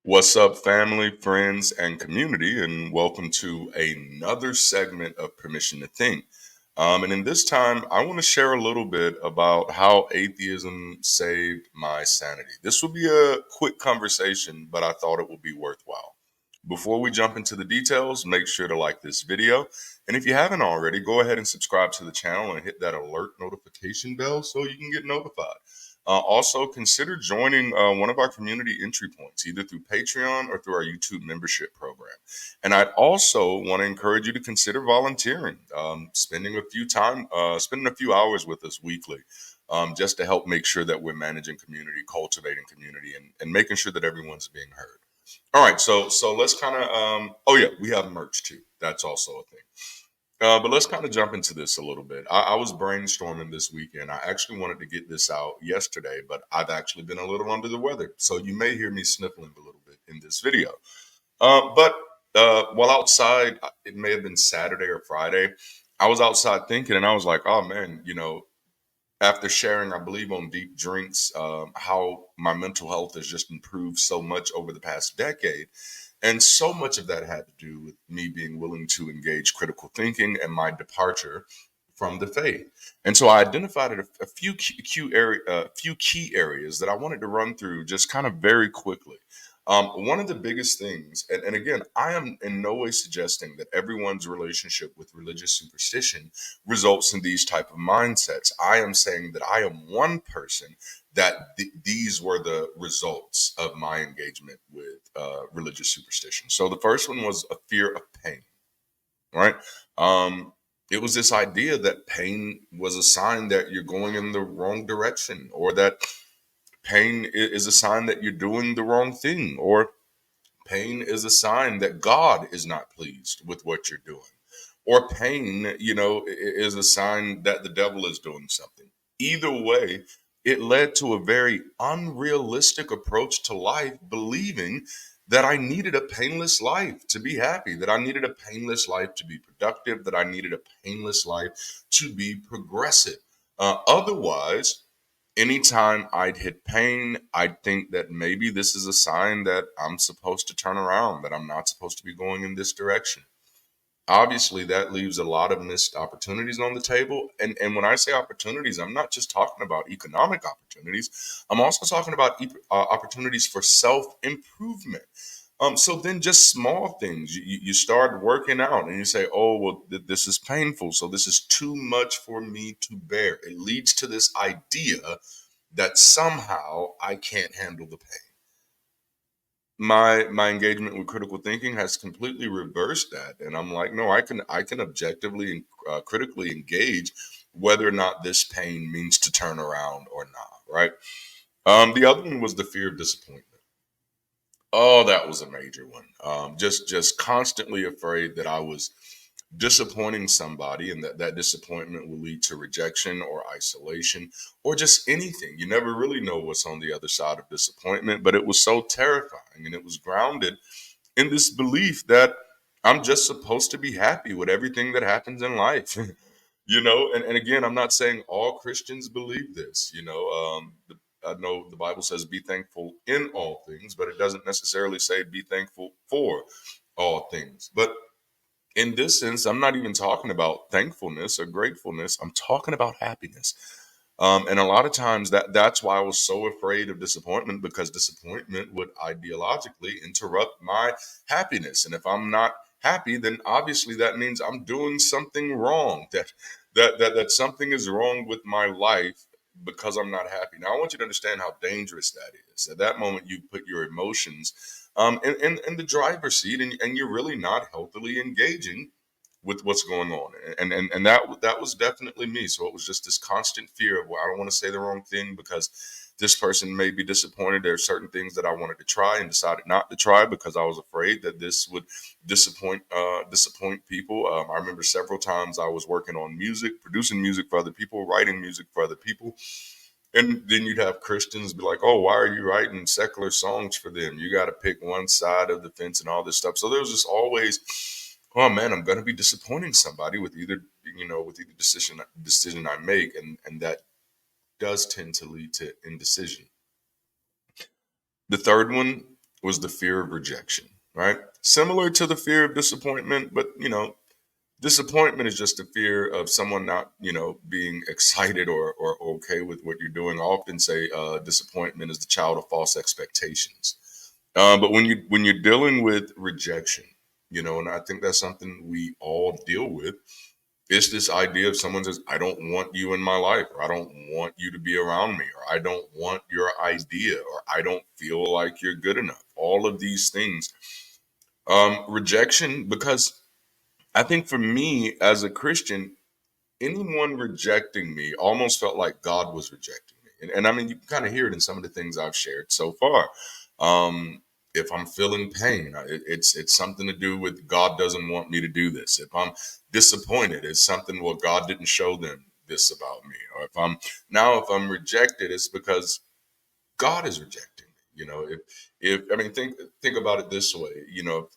What's up, family, friends, and community, and welcome to another segment of Permission to Think. And in this time, I want to share a little bit about how atheism saved my sanity. This will be a quick conversation, but I thought it would be worthwhile. Before we jump into the details, make sure to like this video. And if you haven't already, go ahead and subscribe to the channel and hit that alert notification bell so you can get notified. Also, consider joining one of our community entry points, either through Patreon or through our YouTube membership program. And I'd also want to encourage you to consider volunteering, spending a few hours with us weekly, just to help make sure that we're managing community, cultivating community, and making sure that everyone's being heard. All right, so let's kind of oh yeah, we have merch too. That's also a thing. But let's kind of jump into this a little bit. I was brainstorming this weekend. I actually wanted to get this out yesterday, but I've actually been a little under the weather. So you may hear me sniffling a little bit in this video. But while outside, it may have been Saturday or Friday, I was outside thinking and I was like, oh man, after sharing, I believe, on Deep Drinks, how my mental health has just improved so much over the past decade. And so much of that had to do with me being willing to engage critical thinking and my departure from the faith. And so I identified a few key areas that I wanted to run through just kind of very quickly. One of the biggest things, and again, I am in no way suggesting that everyone's relationship with religious superstition results in these type of mindsets. I am saying that I am one person that these were the results of my engagement with religious superstition. So the first one was a fear of pain, right? Um, it was this idea that pain was a sign that you're going in the wrong direction, or that pain is a sign that you're doing the wrong thing, or pain is a sign that God is not pleased with what you're doing, or pain, is a sign that the devil is doing something. Either way, it led to a very unrealistic approach to life, believing that I needed a painless life to be happy, that I needed a painless life to be productive, that I needed a painless life to be progressive. Otherwise, anytime I'd hit pain, I'd think that maybe this is a sign that I'm supposed to turn around, that I'm not supposed to be going in this direction. Obviously, that leaves a lot of missed opportunities on the table. And when I say opportunities, I'm not just talking about economic opportunities. I'm also talking about opportunities for self improvement. So then just small things. You start working out and you say, oh, well, this is painful. So this is too much for me to bear. It leads to this idea that somehow I can't handle the pain. My engagement with critical thinking has completely reversed that, and I'm like, no, I can objectively and critically engage whether or not this pain means to turn around or not, right? The other one was the fear of disappointment. Oh, that was a major one. Just constantly afraid that I was disappointing somebody, and that disappointment will lead to rejection or isolation or just anything. You never really know what's on the other side of disappointment, but it was so terrifying, and it was grounded in this belief that I'm just supposed to be happy with everything that happens in life. And again, I'm not saying all Christians believe this. I know the Bible says be thankful in all things, but it doesn't necessarily say be thankful for all things. But in this sense, I'm not even talking about thankfulness or gratefulness. I'm talking about happiness. And a lot of times that's why I was so afraid of disappointment, because disappointment would ideologically interrupt my happiness. And if I'm not happy, then obviously that means I'm doing something wrong. That something is wrong with my life because I'm not happy. Now I want you to understand how dangerous that is. At that moment, you put your emotions in the driver's seat, and you're really not healthily engaging with what's going on. And that was definitely me. So it was just this constant fear of, well, I don't want to say the wrong thing because this person may be disappointed. There are certain things that I wanted to try and decided not to try because I was afraid that this would disappoint people. I remember several times I was working on music, producing music for other people, writing music for other people. And then you'd have Christians be like, oh, why are you writing secular songs for them? You got to pick one side of the fence and all this stuff. So there was just always, oh man, I'm going to be disappointing somebody with either decision I make. And that does tend to lead to indecision. The third one was the fear of rejection, right? Similar to the fear of disappointment, but disappointment is just a fear of someone not, being excited or okay with what you're doing. I often say disappointment is the child of false expectations. But when you're dealing with rejection, and I think that's something we all deal with. It's this idea of someone says, "I don't want you in my life," or "I don't want you to be around me," or "I don't want your idea," or "I don't feel like you're good enough." All of these things, rejection, because I think for me as a Christian, anyone rejecting me almost felt like God was rejecting me. And I mean, you can kind of hear it in some of the things I've shared so far. If I'm feeling pain, it's something to do with God doesn't want me to do this. If I'm disappointed, it's something, well, God didn't show them this about me. Or if I'm rejected, it's because God is rejecting me. If I mean, think about it this way.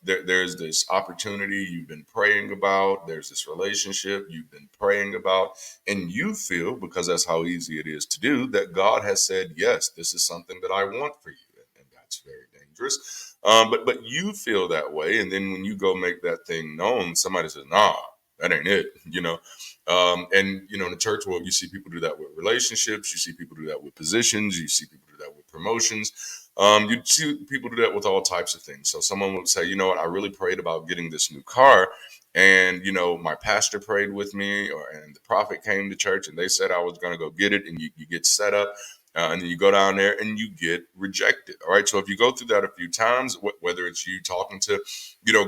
There's this opportunity you've been praying about. There's this relationship you've been praying about, and you feel, because that's how easy it is to do, that God has said, "Yes, this is something that I want for you," and that's very dangerous. But you feel that way, and then when you go make that thing known, somebody says, "Nah, that ain't it." And in the church world, you see people do that with relationships. You see people do that with positions. You see people do that with promotions. You see people do that with all types of things. So someone would say, "You know what? I really prayed about getting this new car, and my pastor prayed with me, and the prophet came to church, and they said I was going to go get it." And you get set up. And then you go down there and you get rejected. All right. So if you go through that a few times, whether it's you talking to,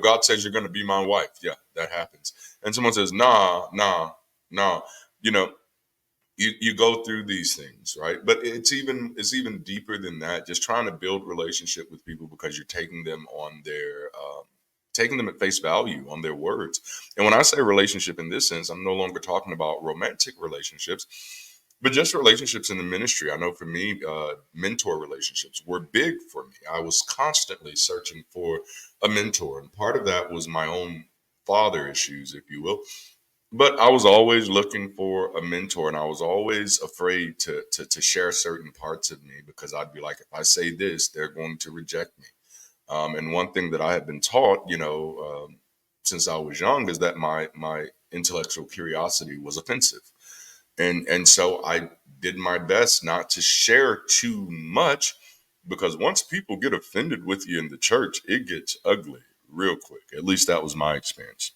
God says you're going to be my wife. Yeah, that happens. And someone says, "Nah, nah, nah." You know, you go through these things, right? But it's even deeper than that. Just trying to build relationship with people because you're taking them on their taking them at face value on their words. And when I say relationship in this sense, I'm no longer talking about romantic relationships, but just relationships in the ministry. I know for me, mentor relationships were big for me. I was constantly searching for a mentor, and part of that was my own father issues, if you will. But I was always looking for a mentor, and I was always afraid to share certain parts of me because I'd be like, if I say this, they're going to reject me. And one thing that I had been taught, since I was young, is that my intellectual curiosity was offensive, and so I did my best not to share too much, because once people get offended with you in the church, it gets ugly real quick. At least that was my experience.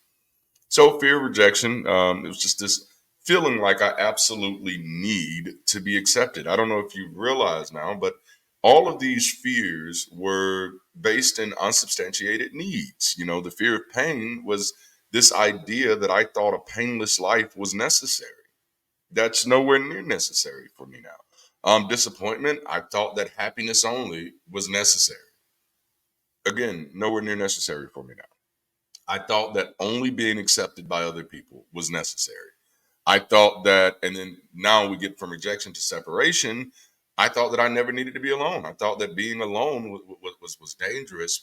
So fear of rejection, it was just this feeling like I absolutely need to be accepted. I don't know if you realize now, but all of these fears were based in unsubstantiated needs. The fear of pain was this idea that I thought a painless life was necessary. That's nowhere near necessary for me now. Disappointment, I thought that happiness only was necessary. Again, nowhere near necessary for me now. I thought that only being accepted by other people was necessary. I thought that, and then now we get from rejection to separation. I thought that I never needed to be alone. I thought that being alone was dangerous.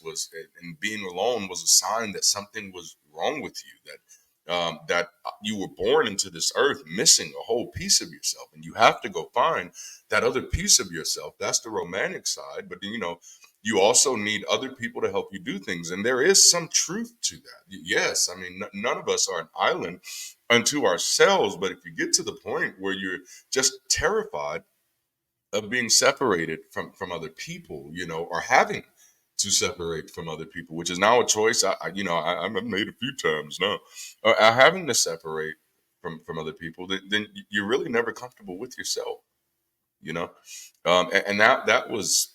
And being alone was a sign that something was wrong with you. That you were born into this earth missing a whole piece of yourself, and you have to go find that other piece of yourself. That's the romantic side, but you also need other people to help you do things, and there is some truth to that. Yes, I mean, none of us are an island unto ourselves, but if you get to the point where you're just terrified of being separated from other people, or having to separate from other people, which is now a choice I've made a few times now, having to separate from other people, then you're really never comfortable with yourself, you know and that was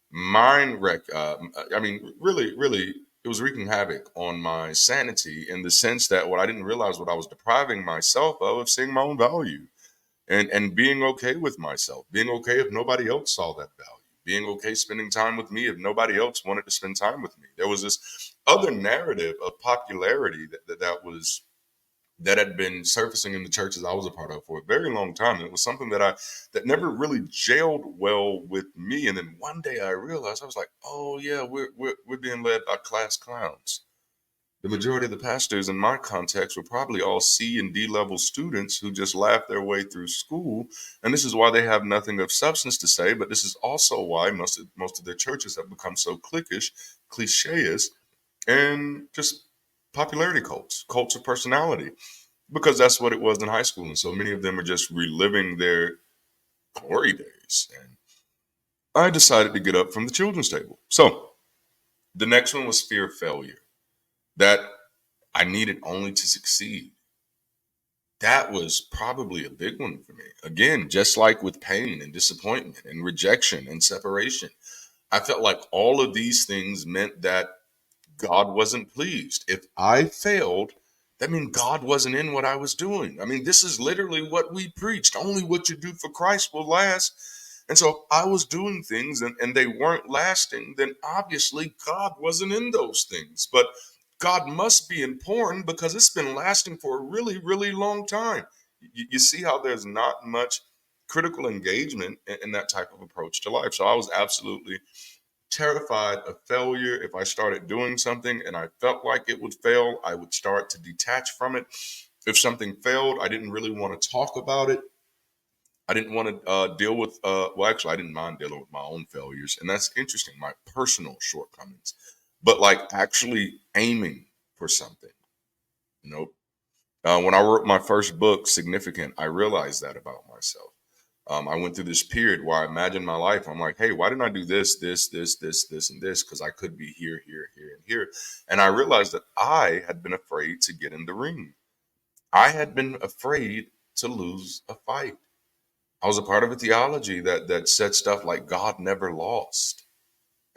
mind wreck. I mean, really, it was wreaking havoc on my sanity, in the sense that what I didn't realize, what I was depriving myself of seeing my own value, and being okay with myself, being okay if nobody else saw that value, being okay spending time with me if nobody else wanted to spend time with me. There was this other narrative of popularity that had been surfacing in the churches I was a part of for a very long time. And it was something that never really jailed well with me. And then one day I realized, I was like, oh yeah, we're being led by class clowns. the majority of the pastors in my context were probably all C and D level students who just laughed their way through school. And this is why they have nothing of substance to say. But this is also why most of their churches have become so cliquish, cliches, and just popularity cults, cults of personality, because that's what it was in high school. And so many of them are just reliving their glory days. And I decided to get up from the children's table. So the next one was fear of failure, that I needed only to succeed. That was probably a big one for me. Again, just like with pain and disappointment and rejection and separation, I felt like all of these things meant that God wasn't pleased. If I failed, that means God wasn't in what I was doing. I mean, this is literally what we preached. Only what you do for Christ will last. And so I was doing things and they weren't lasting, then obviously God wasn't in those things. But God must be important because it's been lasting for a really, really long time. You see how there's not much critical engagement in that type of approach to life. So I was absolutely terrified of failure. If I started doing something and I felt like it would fail, I would start to detach from it. If something failed, I didn't really want to talk about it. I didn't want to deal with, well, actually, I didn't mind dealing with my own failures. And that's interesting, my personal shortcomings. But like actually aiming for something, nope. When I wrote my first book, Significant, I realized that about myself. I went through this period where I imagined my life. I'm like, hey, why didn't I do this, and this? Because I could be here, here, here, and here. And I realized that I had been afraid to get in the ring. I had been afraid to lose a fight. I was a part of a theology that said stuff like God never lost.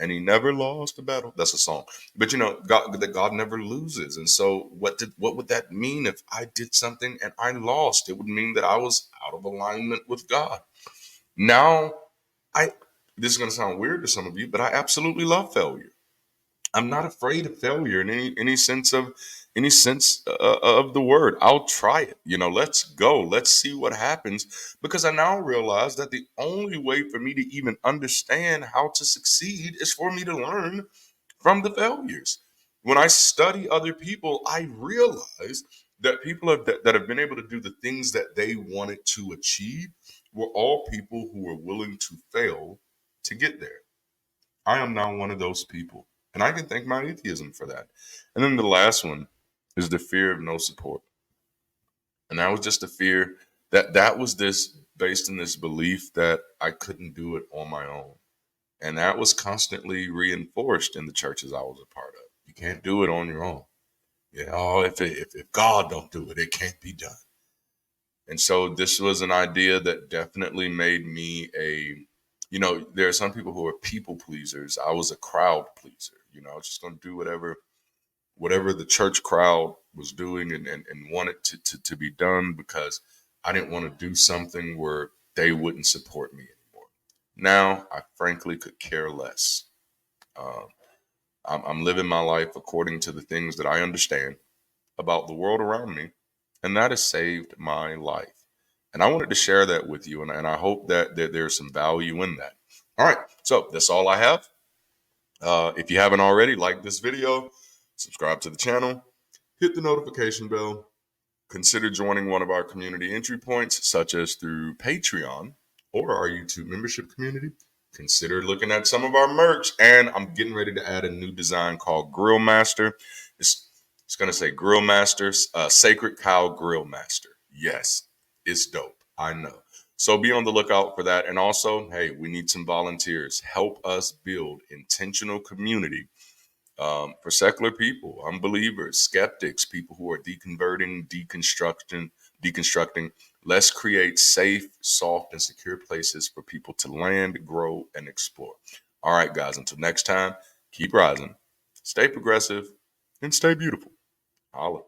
And he never lost a battle. That's a song. But God never loses. And so what would that mean if I did something and I lost? It would mean that I was out of alignment with God. Now, I this is going to sound weird to some of you, but I absolutely love failure. I'm not afraid of failure in any sense of the word. I'll try it. Let's go. Let's see what happens. Because I now realize that the only way for me to even understand how to succeed is for me to learn from the failures. When I study other people, I realize that that have been able to do the things that they wanted to achieve were all people who were willing to fail to get there. I am now one of those people. And I can thank my atheism for that. And then the last one is the fear of no support. And that was just a fear that was this based in this belief that I couldn't do it on my own. And that was constantly reinforced in the churches I was a part of. You can't do it on your own. If God don't do it, it can't be done. And so this was an idea that definitely made me there are some people who are people pleasers. I was a crowd pleaser. I was just going to do whatever the church crowd was doing and wanted to be done because I didn't want to do something where they wouldn't support me anymore. Now, I frankly could care less. Um, I'm living my life according to the things that I understand about the world around me, and that has saved my life. And I wanted to share that with you, and I hope that there's some value in that. All right, so that's all I have. If you haven't already, like this video, subscribe to the channel, hit the notification bell, consider joining one of our community entry points, such as through Patreon or our YouTube membership community. Consider looking at some of our merch, and I'm getting ready to add a new design called Grill Master. It's going to say Grill Master, Sacred Cow Grill Master. Yes, it's dope. I know. So be on the lookout for that. And also, hey, we need some volunteers. Help us build intentional community for secular people, unbelievers, skeptics, people who are deconverting, deconstructing. Let's create safe, soft, and secure places for people to land, grow, and explore. All right, guys, until next time, keep rising, stay progressive, and stay beautiful. Holla.